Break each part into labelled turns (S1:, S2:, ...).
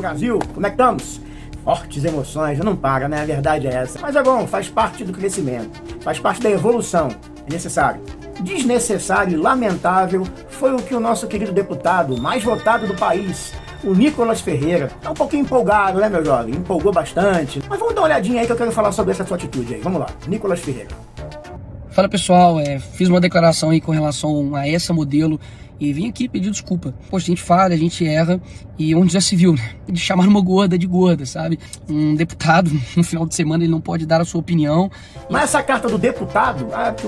S1: Brasil, como é que estamos? Fortes emoções, não para, né? A verdade é essa. Mas é bom, faz parte do crescimento, faz parte da evolução, é necessário. Desnecessário e lamentável foi o que o nosso querido deputado, mais votado do país, o Nicolas Ferreira, tá um pouquinho empolgado, né, meu jovem? Empolgou bastante. Mas vamos dar uma olhadinha aí que eu quero falar sobre essa sua atitude aí. Vamos lá, Nicolas Ferreira.
S2: Fala pessoal, fiz uma declaração aí com relação a essa modelo e vim aqui pedir desculpa. Poxa, a gente falha, a gente erra e onde já se viu, né? De chamar uma gorda de gorda, sabe? Um deputado, no final de semana, ele não pode dar a sua opinião.
S1: Mas essa carta do deputado,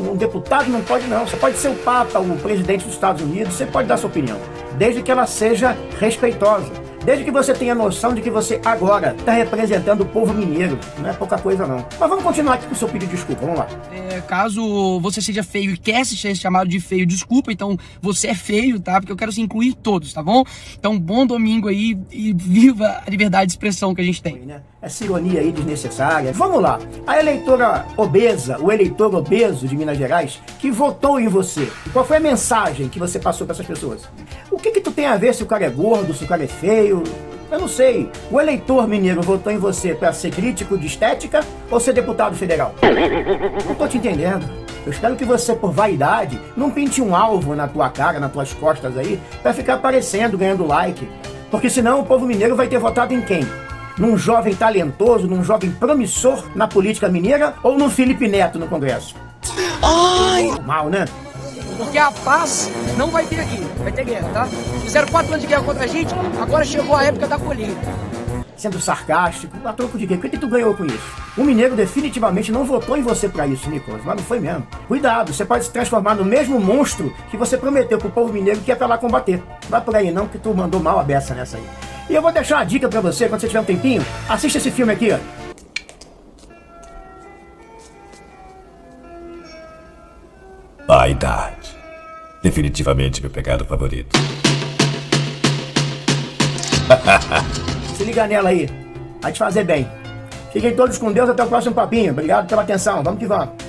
S1: um deputado não pode não. Você pode ser o Papa, o presidente dos Estados Unidos, você pode dar sua opinião, desde que ela seja respeitosa. Desde que você tenha noção de que você agora está representando o povo mineiro. Não é pouca coisa não. Mas vamos continuar aqui com o seu pedido de desculpa, vamos lá.
S2: Caso você seja feio e quer ser chamado de feio, desculpa, então você é feio, tá? Porque eu quero se incluir todos, tá bom? Então bom domingo aí e viva a liberdade de expressão que a gente tem.
S1: Essa ironia aí desnecessária. Vamos lá. A eleitora obesa, o eleitor obeso de Minas Gerais, que votou em você. Qual foi a mensagem que você passou para essas pessoas? O que tu tem a ver se o cara é gordo, se o cara é feio? Eu não sei. O eleitor mineiro votou em você para ser crítico de estética ou ser deputado federal? Não tô te entendendo. Eu espero que você, por vaidade, não pinte um alvo na tua cara, nas tuas costas aí, para ficar aparecendo, ganhando like. Porque senão o povo mineiro vai ter votado em quem? Num jovem talentoso, num jovem promissor na política mineira ou no Felipe Neto no Congresso?
S2: Ai!
S1: Mal, né?
S2: Porque a paz não vai ter aqui, vai ter guerra, tá? Fizeram 4 anos de guerra contra a gente, agora chegou a época da colheita.
S1: Sendo sarcástico, a troco de quê? O que tu ganhou com isso? O mineiro definitivamente não votou em você pra isso, Nicolas, mas não foi mesmo. Cuidado, você pode se transformar no mesmo monstro que você prometeu pro povo mineiro que ia pra lá combater. Vai por aí não, que tu mandou mal a beça nessa aí. E eu vou deixar uma dica pra você, quando você tiver um tempinho, assista esse filme aqui, ó.
S3: Vaidade. Definitivamente meu pecado favorito.
S1: Se liga nela aí. Vai te fazer bem. Fiquem todos com Deus, até o próximo papinho. Obrigado pela atenção. Vamos que vamos.